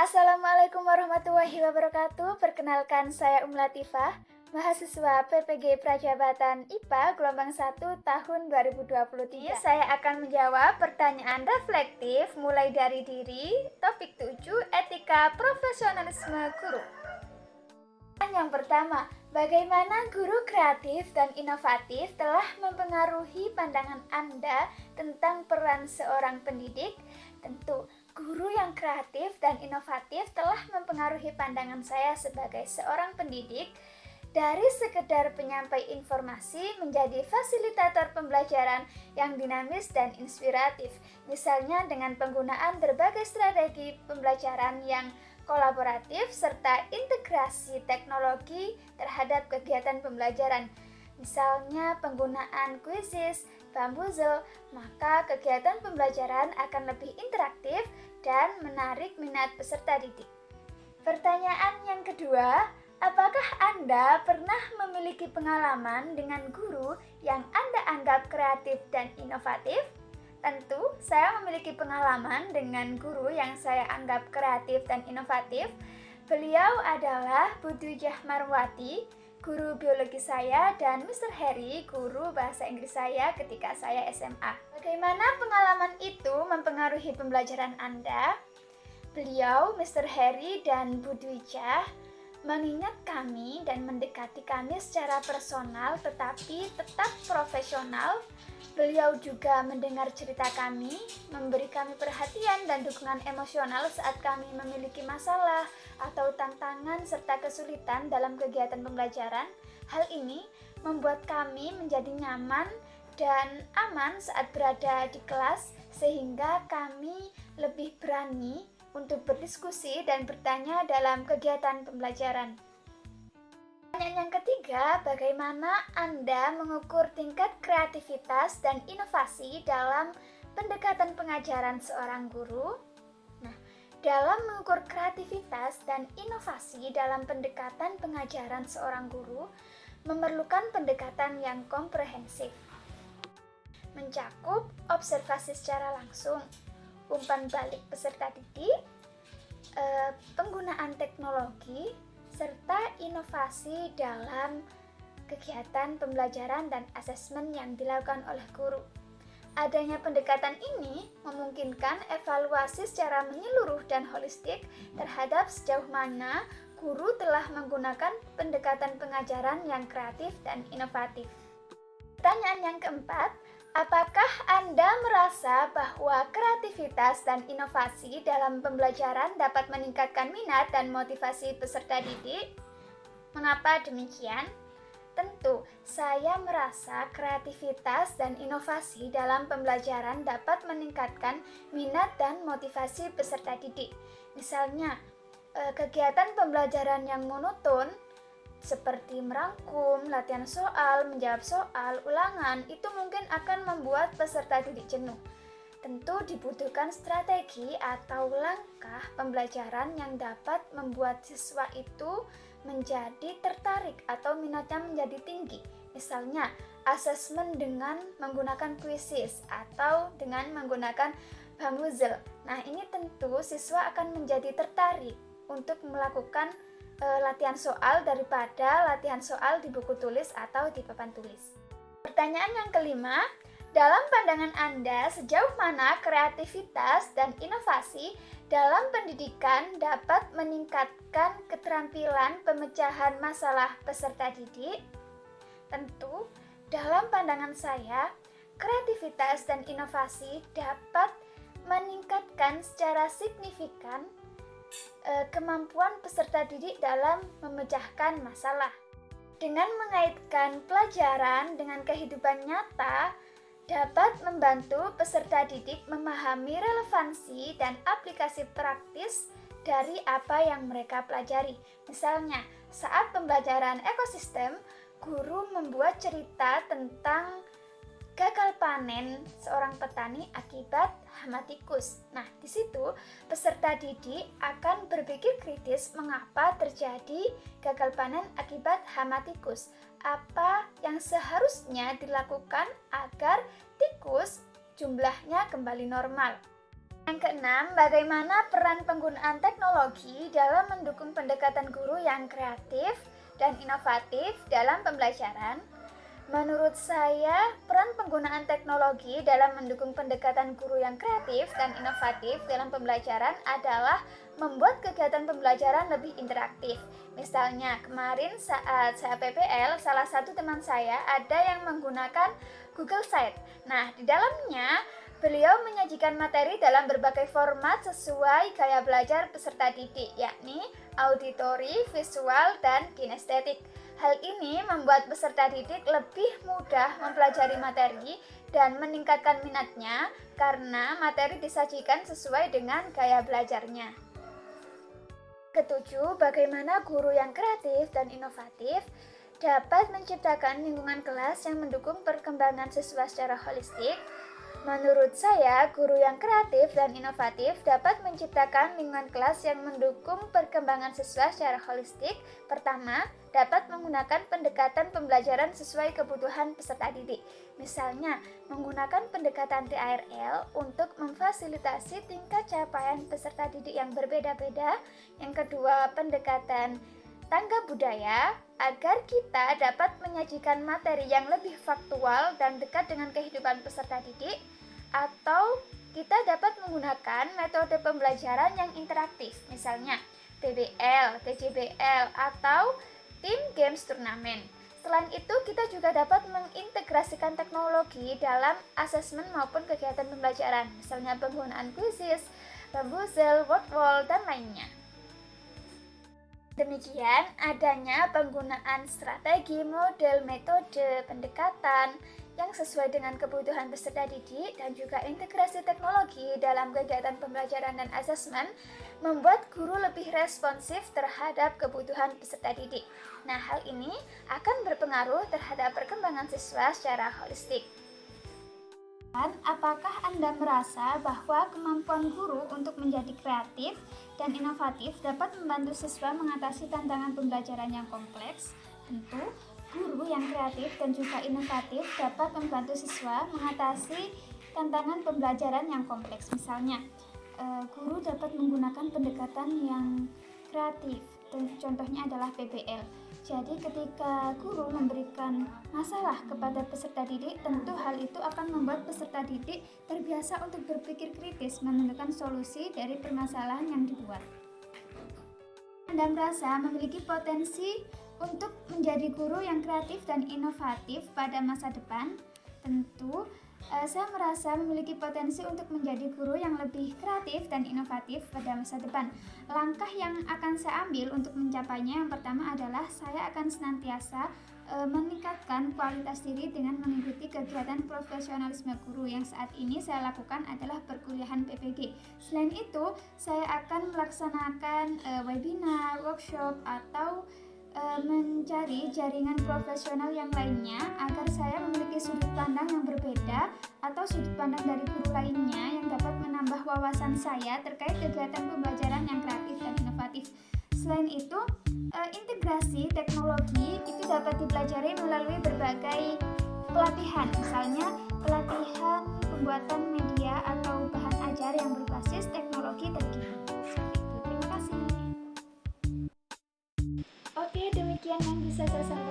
Assalamualaikum warahmatullahi wabarakatuh. Perkenalkan, saya Latifah, mahasiswa PPG Prajabatan IPA gelombang 1 tahun 2023. Ini saya akan menjawab pertanyaan reflektif mulai dari diri, topik 7, etika profesionalisme guru. Yang pertama, bagaimana guru kreatif dan inovatif telah mempengaruhi pandangan Anda tentang peran seorang pendidik? Tentu, guru yang kreatif dan inovatif telah mempengaruhi pandangan saya sebagai seorang pendidik dari sekedar penyampai informasi menjadi fasilitator pembelajaran yang dinamis dan inspiratif, misalnya dengan penggunaan berbagai strategi pembelajaran yang kolaboratif serta integrasi teknologi terhadap kegiatan pembelajaran. Misalnya penggunaan quizzes, Bamboozle, maka kegiatan pembelajaran akan lebih interaktif dan menarik minat peserta didik. Pertanyaan yang kedua, apakah Anda pernah memiliki pengalaman dengan guru yang Anda anggap kreatif dan inovatif? Tentu, saya memiliki pengalaman dengan guru yang saya anggap kreatif dan inovatif. Beliau adalah Bu Dujah Marwati, guru biologi saya, dan Mr. Harry, guru bahasa Inggris saya ketika saya SMA. Bagaimana pengalaman itu mempengaruhi pembelajaran Anda? Beliau, Mr. Harry, dan Bu Dujah mengingat kami dan mendekati kami secara personal tetapi tetap profesional. Beliau juga mendengar cerita kami, memberi kami perhatian dan dukungan emosional saat kami memiliki masalah atau tantangan serta kesulitan dalam kegiatan pembelajaran. Hal ini membuat kami menjadi nyaman dan aman saat berada di kelas, sehingga kami lebih berani untuk berdiskusi dan bertanya dalam kegiatan pembelajaran. Pertanyaan yang ketiga, bagaimana Anda mengukur tingkat kreativitas dan inovasi dalam pendekatan pengajaran seorang guru? Nah, dalam mengukur kreativitas dan inovasi dalam pendekatan pengajaran seorang guru, memerlukan pendekatan yang komprehensif. Mencakup observasi secara langsung, umpan balik peserta didik, penggunaan teknologi, serta inovasi dalam kegiatan pembelajaran dan asesmen yang dilakukan oleh guru. Adanya pendekatan ini memungkinkan evaluasi secara menyeluruh dan holistik terhadap sejauh mana guru telah menggunakan pendekatan pengajaran yang kreatif dan inovatif. Pertanyaan yang keempat, apakah Anda merasa bahwa kreativitas dan inovasi dalam pembelajaran dapat meningkatkan minat dan motivasi peserta didik? Mengapa demikian? Tentu, saya merasa kreativitas dan inovasi dalam pembelajaran dapat meningkatkan minat dan motivasi peserta didik. Misalnya, kegiatan pembelajaran yang monoton seperti merangkum, latihan soal, menjawab soal, ulangan, itu mungkin akan membuat peserta didik jenuh. Tentu dibutuhkan strategi atau langkah pembelajaran yang dapat membuat siswa itu menjadi tertarik atau minatnya menjadi tinggi. Misalnya, asesmen dengan menggunakan quizzes atau dengan menggunakan Bamboozle. Nah, ini tentu siswa akan menjadi tertarik untuk melakukan latihan soal daripada latihan soal di buku tulis atau di papan tulis. Pertanyaan yang kelima, dalam pandangan Anda sejauh mana kreativitas dan inovasi dalam pendidikan dapat meningkatkan keterampilan pemecahan masalah peserta didik? Tentu, dalam pandangan saya, kreativitas dan inovasi dapat meningkatkan secara signifikan kemampuan peserta didik dalam memecahkan masalah. Dengan mengaitkan pelajaran dengan kehidupan nyata, dapat membantu peserta didik memahami relevansi dan aplikasi praktis dari apa yang mereka pelajari. Misalnya, saat pembelajaran ekosistem, guru membuat cerita tentang gagal panen seorang petani akibat hama tikus. Nah, di situ peserta didik akan berpikir kritis mengapa terjadi gagal panen akibat hama tikus. Apa yang seharusnya dilakukan agar tikus jumlahnya kembali normal. Yang keenam, bagaimana peran penggunaan teknologi dalam mendukung pendekatan guru yang kreatif dan inovatif dalam pembelajaran? Menurut saya, peran penggunaan teknologi dalam mendukung pendekatan guru yang kreatif dan inovatif dalam pembelajaran adalah membuat kegiatan pembelajaran lebih interaktif. Misalnya, kemarin saat saya PPL, salah satu teman saya ada yang menggunakan Google Site. Nah, di dalamnya beliau menyajikan materi dalam berbagai format sesuai gaya belajar peserta didik, yakni auditori, visual, dan kinestetik. Hal ini membuat peserta didik lebih mudah mempelajari materi dan meningkatkan minatnya karena materi disajikan sesuai dengan gaya belajarnya. Ketujuh, bagaimana guru yang kreatif dan inovatif dapat menciptakan lingkungan kelas yang mendukung perkembangan siswa secara holistik. Menurut saya, guru yang kreatif dan inovatif dapat menciptakan lingkungan kelas yang mendukung perkembangan siswa secara holistik. Pertama, dapat menggunakan pendekatan pembelajaran sesuai kebutuhan peserta didik. Misalnya, menggunakan pendekatan TARL untuk memfasilitasi tingkat capaian peserta didik yang berbeda-beda. Yang kedua, pendekatan tangga budaya agar kita dapat menyajikan materi yang lebih faktual dan dekat dengan kehidupan peserta didik, atau kita dapat menggunakan metode pembelajaran yang interaktif, misalnya PBL, TJBL, atau Team Games Turnamen. Selain itu, kita juga dapat mengintegrasikan teknologi dalam asesmen maupun kegiatan pembelajaran, misalnya penggunaan quizzes, Bamboozle, Wordwall, dan lainnya. Demikian adanya penggunaan strategi, model, metode, pendekatan yang sesuai dengan kebutuhan peserta didik dan juga integrasi teknologi dalam kegiatan pembelajaran dan asesmen membuat guru lebih responsif terhadap kebutuhan peserta didik. Nah, hal ini akan berpengaruh terhadap perkembangan siswa secara holistik. Apakah Anda merasa bahwa kemampuan guru untuk menjadi kreatif dan inovatif dapat membantu siswa mengatasi tantangan pembelajaran yang kompleks? Tentu, guru yang kreatif dan juga inovatif dapat membantu siswa mengatasi tantangan pembelajaran yang kompleks. Misalnya, guru dapat menggunakan pendekatan yang kreatif. Contohnya adalah PBL. Jadi ketika guru memberikan masalah kepada peserta didik, tentu hal itu akan membuat peserta didik terbiasa untuk berpikir kritis menentukan solusi dari permasalahan yang dibuat. Anda merasa memiliki potensi untuk menjadi guru yang kreatif dan inovatif pada masa depan? Tentu, saya merasa memiliki potensi untuk menjadi guru yang lebih kreatif dan inovatif pada masa depan. Langkah yang akan saya ambil untuk mencapainya, yang pertama adalah saya akan senantiasa meningkatkan kualitas diri dengan mengikuti kegiatan profesionalisme guru yang saat ini saya lakukan adalah perkuliahan PPG. Selain itu, saya akan melaksanakan webinar, workshop, atau mencari jaringan profesional yang lainnya agar saya memiliki sudut pandang yang berbeda atau sudut pandang dari guru lainnya yang dapat menambah wawasan saya terkait kegiatan pembelajaran yang kreatif dan inovatif. Selain itu, integrasi teknologi itu dapat dipelajari melalui berbagai pelatihan, misalnya pelatihan pembuatan media atau bahan ajar yang berbasis teknologi terkini. Terima kasih. Oke, demikian yang bisa saya sampaikan.